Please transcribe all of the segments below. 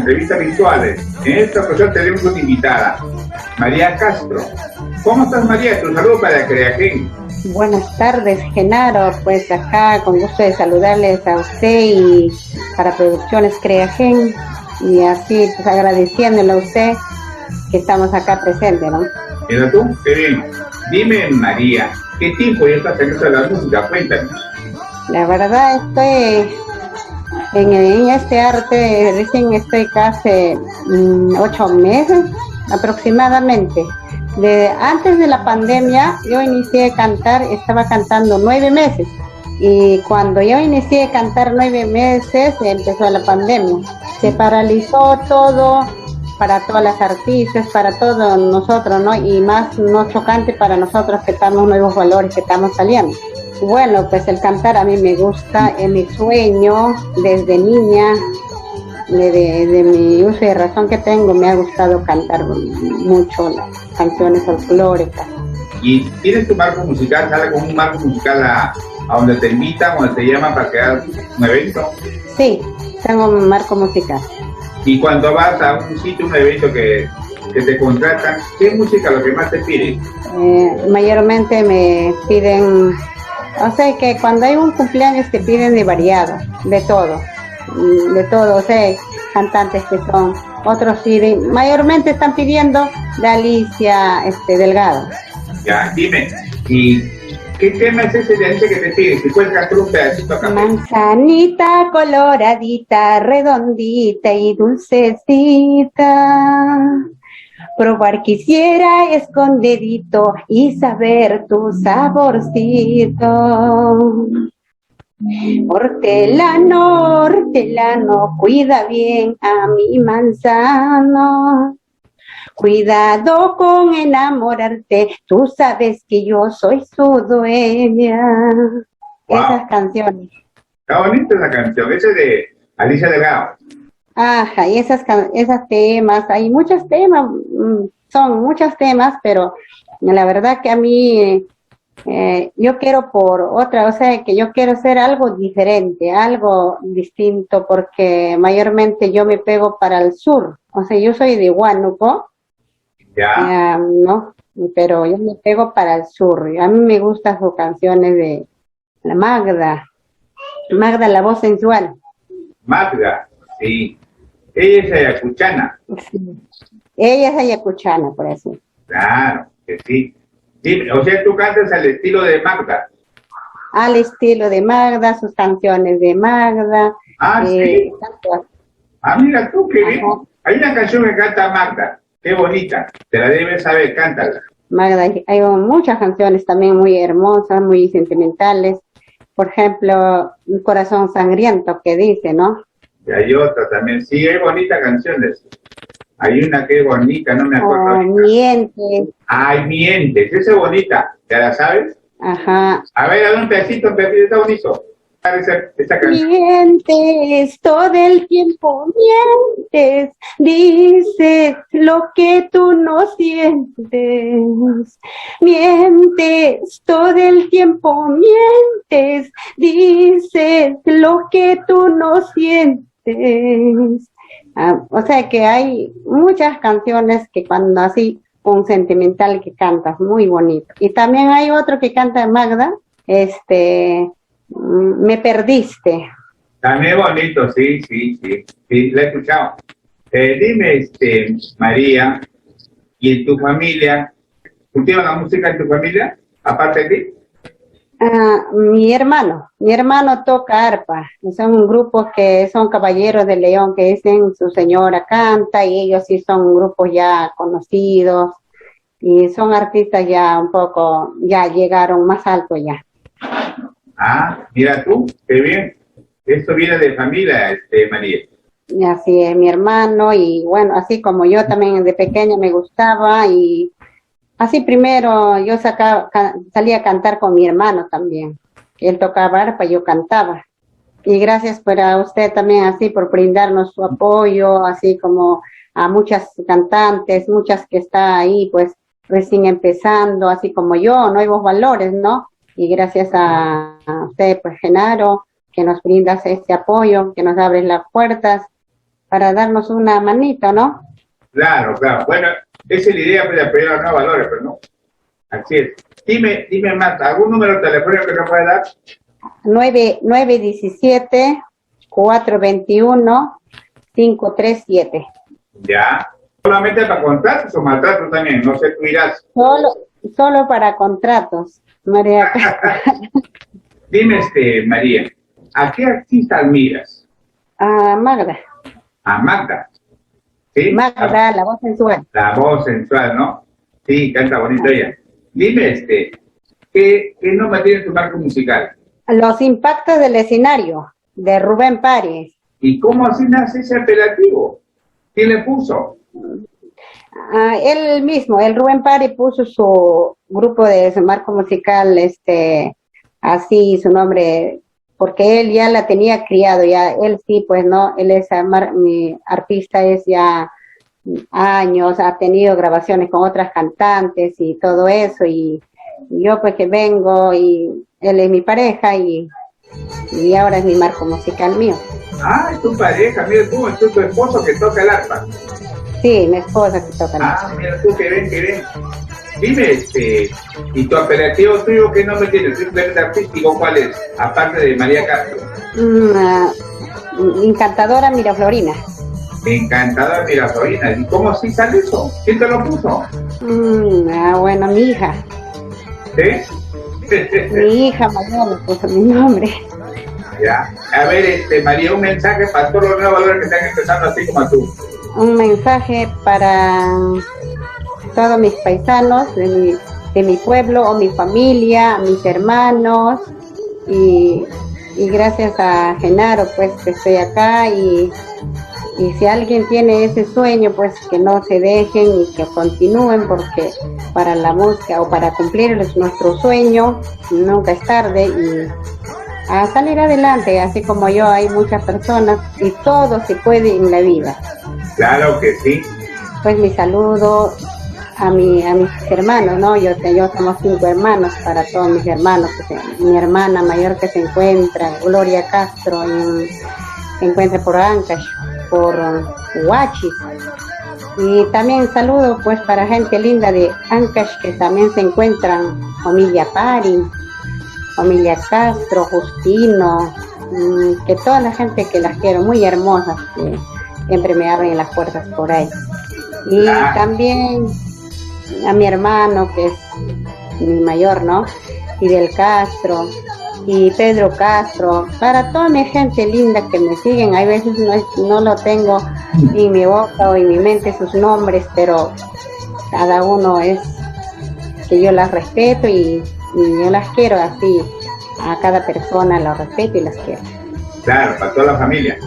entrevistas virtuales. En esta ocasión tenemos una invitada, María Castro. ¿Cómo estás, María? Tu saludo para Creagen. Buenas tardes, Genaro. Pues acá con gusto de saludarles a usted y para Producciones Creagen, y así pues agradeciéndole a usted que estamos acá presentes, ¿no? Mira tú, qué bien. Dime, María, ¿qué tiempo ya estás en esto de la música? Cuéntame. La verdad estoy en este arte, recién estoy casi 8 meses aproximadamente. Antes de la pandemia yo inicié a cantar, estaba cantando 9 meses, y cuando yo inicié a cantar 9 meses empezó la pandemia. Se paralizó todo para todas las artistas, para todos nosotros, ¿no? Y más no chocante para nosotros que estamos nuevos valores, que estamos saliendo. Bueno, pues el cantar a mí me gusta, es mi sueño desde niña. De mi uso y razón que tengo, me ha gustado cantar mucho las canciones folclóricas. ¿Y tienes tu marco musical? ¿Sale con un marco musical a donde te invitan, donde te llaman para crear un evento? Sí, tengo un marco musical. Y cuando vas a un sitio, un evento que te contratan, ¿qué música es lo que más te piden? Mayormente me piden, o sea que cuando hay un cumpleaños te piden de variado, de todo, o sea, cantantes que son, otros sí, mayormente están pidiendo de Alicia Delgado. Ya, dime, ¿y qué tema es ese de Alicia que te piden? Si puedes cantar un pedacito acá. Manzanita coloradita, redondita y dulcecita, probar quisiera escondidito y saber tu saborcito. Hortelano, hortelano, cuida bien a mi manzano. Cuidado con enamorarte, tú sabes que yo soy su dueña. Wow. Esas canciones. Está bonita esa canción, esa es de Alicia Delgado. Ajá, y esas temas, hay muchos temas, son muchos temas, pero la verdad que a mí yo quiero por otra, o sea, que yo quiero hacer algo diferente, algo distinto, porque mayormente yo me pego para el sur, o sea, yo soy de Huánuco, ¿no? Pero yo me pego para el sur, a mí me gustan sus canciones de la Magda, la voz sensual. Magda, sí, ella es ayacuchana. Sí. Ella es ayacuchana, por eso. Claro, que sí. Dime, o sea, tú cantas al estilo de Magda. Al estilo de Magda, sus canciones de Magda. Ah, sí. Ah, mira tú, qué bien. Hay una canción que canta Magda, qué bonita, te la debes saber, cántala. Magda, hay muchas canciones también muy hermosas, muy sentimentales. Por ejemplo, Un corazón sangriento, que dice, ¿no? Y hay otra también, sí, hay bonitas canciones. Hay una que es bonita, no me acuerdo. Mientes. Ay, mientes, esa es bonita, ¿ya la sabes? Ajá. A ver, dale un pedacito, está bonito. Esa canción. Mientes todo el tiempo, mientes, dices lo que tú no sientes. Mientes todo el tiempo, mientes, dices lo que tú no sientes. O sea que hay muchas canciones que cuando así, un sentimental que cantas muy bonito. Y también hay otro que canta Magda, Me perdiste. También bonito, sí, la he escuchado. Dime, María, ¿y en tu familia, cultivan la música en tu familia, aparte de ti? Mi hermano toca arpa, son un grupo que son caballeros de León, que dicen su señora canta, y ellos sí son grupos ya conocidos, y son artistas ya un poco, ya llegaron más alto ya. Ah, mira tú, qué bien, esto viene de familia, María. Y así es, mi hermano, y bueno, así como yo también de pequeña me gustaba, y así primero yo salía a cantar con mi hermano también. Él tocaba arpa, yo cantaba. Y gracias para usted también así por brindarnos su apoyo, así como a muchas cantantes, muchas que está ahí pues recién empezando, así como yo, nuevos valores, ¿no? Y gracias a usted, pues Genaro, que nos brindas este apoyo, que nos abres las puertas para darnos una manito, ¿no? Claro, claro. Bueno, esa es la idea pues, de apoyar a los nuevos valores, pero no. Así es. Dime, Marta, ¿algún número telefónico que nos pueda dar? 917-421-537. Ya. ¿Solamente para contratos o maltratos también? No sé, tú dirás. Solo para contratos, María. Dime, María, ¿a qué artista admiras? A Magda. A Magda. ¿Sí? Magda, la voz sensual. La voz sensual, ¿no? Sí, canta bonito ella. Dime, ¿qué nombre tiene tu marco musical? Los impactos del escenario, de Rubén Paris. ¿Y cómo así nace ese apelativo? ¿Quién le puso? Él mismo, el Rubén Paris puso su grupo de su marco musical, así su nombre, porque él ya la tenía criado, ya él sí, pues no, él es mi artista, es ya años, ha tenido grabaciones con otras cantantes y todo eso, y yo pues que vengo y él es mi pareja y ahora es mi marco musical mío. Ah, es tu pareja, mira tú, es tu esposo que toca el arpa. Sí, mi esposa que toca el arpa. Ah, mira tú, que ven. Dime, ¿y tu apelativo tuyo qué nombre tiene? ¿Simplemente artístico cuál es? Aparte de María Castro. Encantadora Miraflorina. Encantadora Miraflorina. ¿Y cómo así sale eso? ¿Quién te lo puso? Bueno, mi hija. ¿Sí? Mi hija mayor me puso mi nombre. Ya. A ver, María, un mensaje para todos los nuevos valores que están empezando así como tú. Un mensaje para todos mis paisanos de mi pueblo o mi familia, mis hermanos y gracias a Genaro pues que estoy acá y si alguien tiene ese sueño pues que no se dejen y que continúen porque para la música o para cumplir nuestro sueño nunca es tarde y a salir adelante, así como yo hay muchas personas y todo se puede en la vida. Claro que sí. Pues mi saludo a mis hermanos, ¿no? Yo somos 5 hermanos para todos mis hermanos. Mi hermana mayor que se encuentra, Gloria Castro, se encuentra por Ancash, por Huachis. Y también saludo pues para gente linda de Ancash que también se encuentran, familia Pari, familia Castro, Justino, que toda la gente que las quiero, muy hermosas, que siempre me abren las puertas por ahí. Y también a mi hermano, que es mi mayor, ¿no? Fidel Castro y Pedro Castro, para toda mi gente linda que me siguen, hay veces no lo tengo en mi boca o en mi mente sus nombres, pero cada uno es que yo las respeto y yo las quiero así, a cada persona las respeto y las quiero. Claro, para toda la familia.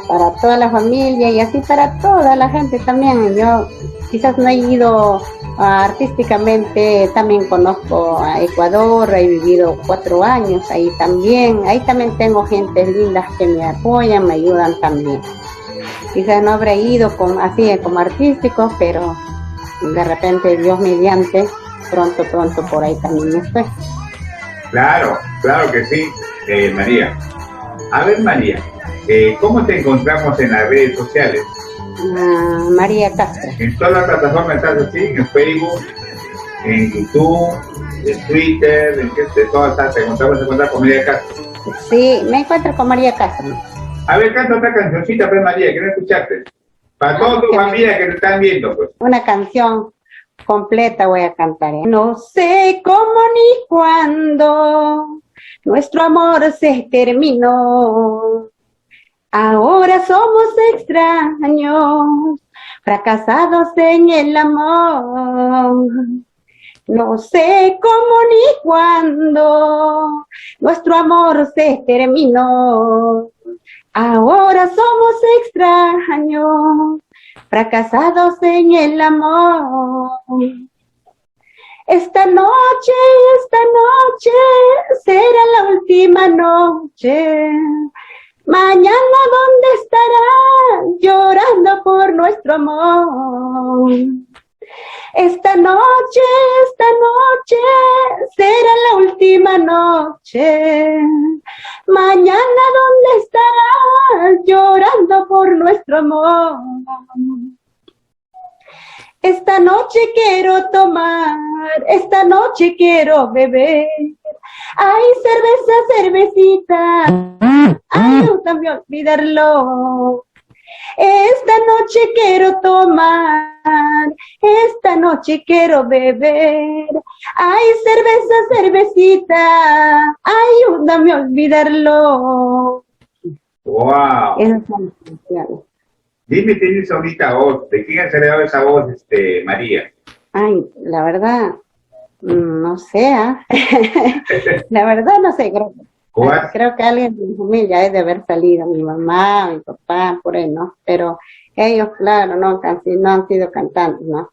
Para toda la familia y así para toda la gente también. Yo quizás no he ido artísticamente, también conozco a Ecuador, he vivido 4 años ahí también tengo gente lindas que me apoyan, me ayudan también. Quizás no habré ido así como artístico, pero de repente Dios mediante, pronto por ahí también estoy. Claro que sí, María. A ver, María, ¿cómo te encontramos en las redes sociales? María Castro. En todas las plataformas estás así, en Facebook, en YouTube, en Twitter, de todas estas, te encontramos con María Castro. Sí, me encuentro con María Castro. A ver, canta otra cancioncita, pues, María, que no escuchaste. Para toda tu familia que te están viendo, pues. Una canción completa voy a cantar. No sé cómo ni cuándo nuestro amor se terminó. Ahora somos extraños, fracasados en el amor. No sé cómo ni cuándo nuestro amor se terminó. Ahora somos extraños, fracasados en el amor. Esta noche será la última noche. Mañana, ¿dónde estará llorando por nuestro amor? Esta noche será la última noche. Mañana, ¿dónde estarás llorando por nuestro amor? Esta noche quiero tomar, esta noche quiero beber. Ay, cerveza, cervecita, ayúdame a olvidarlo. Esta noche quiero tomar, esta noche quiero beber. Ay, cerveza, cervecita, ayúdame a olvidarlo. Wow. Esas son las canciones. Dime, tienes ahorita voz. ¿De quién has heredado esa voz, María? Ay, la verdad, no sé, ¿ah? La verdad no sé, creo que alguien de mi familia es de haber salido, mi mamá, mi papá, por ahí, ¿no? Pero ellos, claro, no han sido cantantes, ¿no?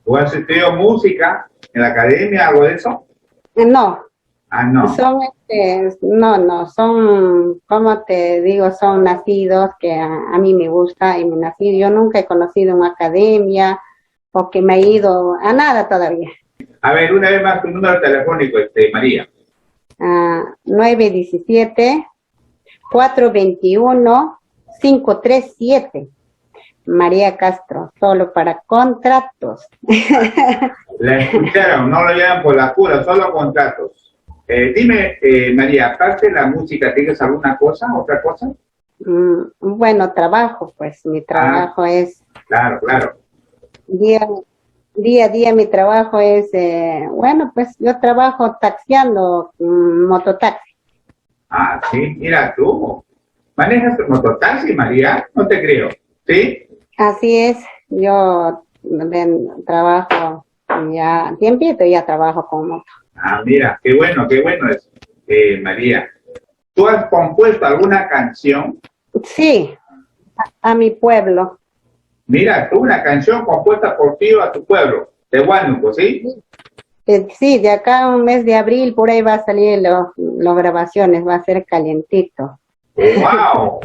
¿Tú has estudiado música en la academia, algo de eso? No, Ah, no. son, como te digo, son nacidos que a mí me gusta y me nací. Yo nunca he conocido una academia o que me he ido a nada todavía. A ver, una vez más tu número telefónico, María. 917-421-537. María Castro, solo para contratos. La escucharon, no lo llevan por la cura, solo contratos. Dime, María, aparte de la música, ¿tienes alguna cosa, otra cosa? Bueno, trabajo, pues mi trabajo es... Claro, claro. Día a día mi trabajo es, bueno, pues yo trabajo taxiando, mototaxi. Ah, sí, mira tú. ¿Manejas tu mototaxi, María? No te creo. ¿Sí? Así es, yo trabajo ya, tiempito ya trabajo con moto. Ah, mira, qué bueno es, María. ¿Tú has compuesto alguna canción? Sí, a mi pueblo. Mira, tú una canción compuesta por ti o a tu pueblo, de Huánuco, ¿sí? Sí, de acá a un mes de abril por ahí va a salir las grabaciones, va a ser calientito. ¡Wow!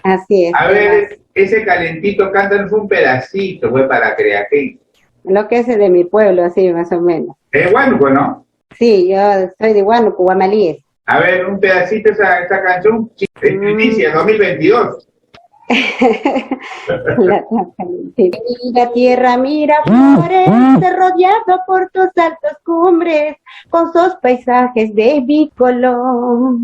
Así es. A ver, ese calentito, cántanos un pedacito, güey, para Creaquén. Lo que es de mi pueblo, así más o menos. Es Huánuco, ¿no? Sí, yo soy de Huánuco, Guamalíes. A ver, un pedacito esa canción, inicia 2022. La tierra mira flores, rodeado por tus altas cumbres, con sus paisajes de bicolor.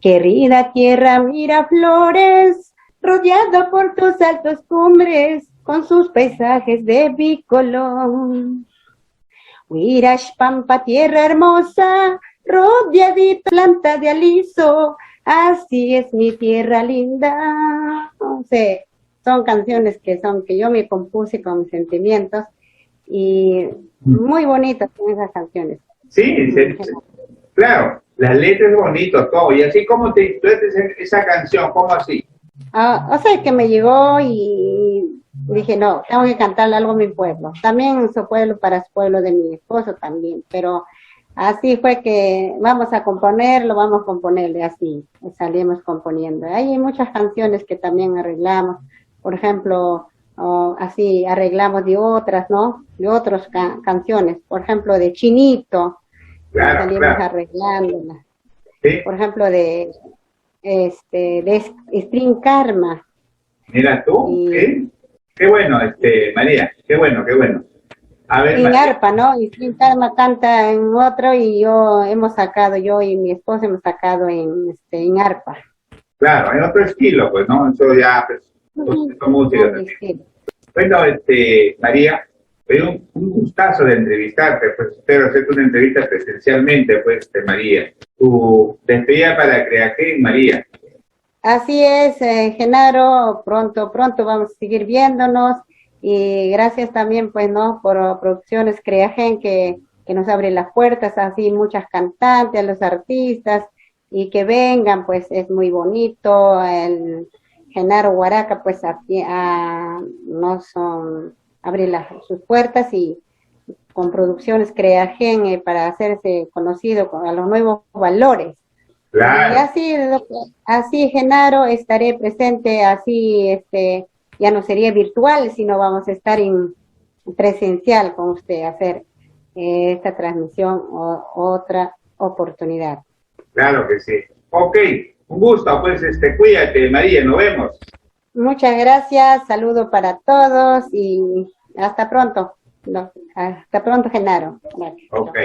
Querida tierra mira flores, rodeado por tus altas cumbres, con sus paisajes de bicolor. Huirash Pampa, tierra hermosa, rodeadita planta de aliso, así es mi tierra linda. No sé, son canciones que yo me compuse con mis sentimientos y muy bonitas son esas canciones. Sí, claro, las letras es bonito, todo. Y así como te instruiste esa canción, ¿cómo así? O sea, que me llegó y dije, no, tengo que cantarle algo a mi pueblo. También su pueblo para su pueblo de mi esposo también, pero así fue que vamos a componerle así, salimos componiendo. Hay muchas canciones que también arreglamos, por ejemplo, así arreglamos de otras, ¿no? De otras canciones, por ejemplo, de Chinito, claro, salimos arreglándola. ¿Sí? Por ejemplo, de String Karma. Mira tú, ¿sí? Qué bueno, María, qué bueno. A ver, En arpa, ¿no? Y String Karma canta en otro y yo y mi esposo hemos sacado en arpa. Claro, en otro estilo, pues, ¿no? Eso ya, pues, música también. Bueno, María, fue un gustazo de entrevistarte, pues espero hacerte una entrevista presencialmente, pues, María. Tu despedida para Creaquén, María. Así es, Genaro, pronto vamos a seguir viéndonos y gracias también, pues, ¿no? Por Producciones Creagen que nos abre las puertas, así muchas cantantes, los artistas y que vengan, pues es muy bonito. El Genaro Huaraca, pues, abre sus puertas y con Producciones Creagen para hacerse conocido a los nuevos valores. Claro. Y así, Genaro, estaré presente, así, ya no sería virtual, sino vamos a estar en presencial con usted, hacer esta transmisión o otra oportunidad. Claro que sí. Ok, un gusto, pues cuídate, María, nos vemos. Muchas gracias, saludo para todos y hasta pronto. No, hasta pronto, Genaro. Gracias. Ok.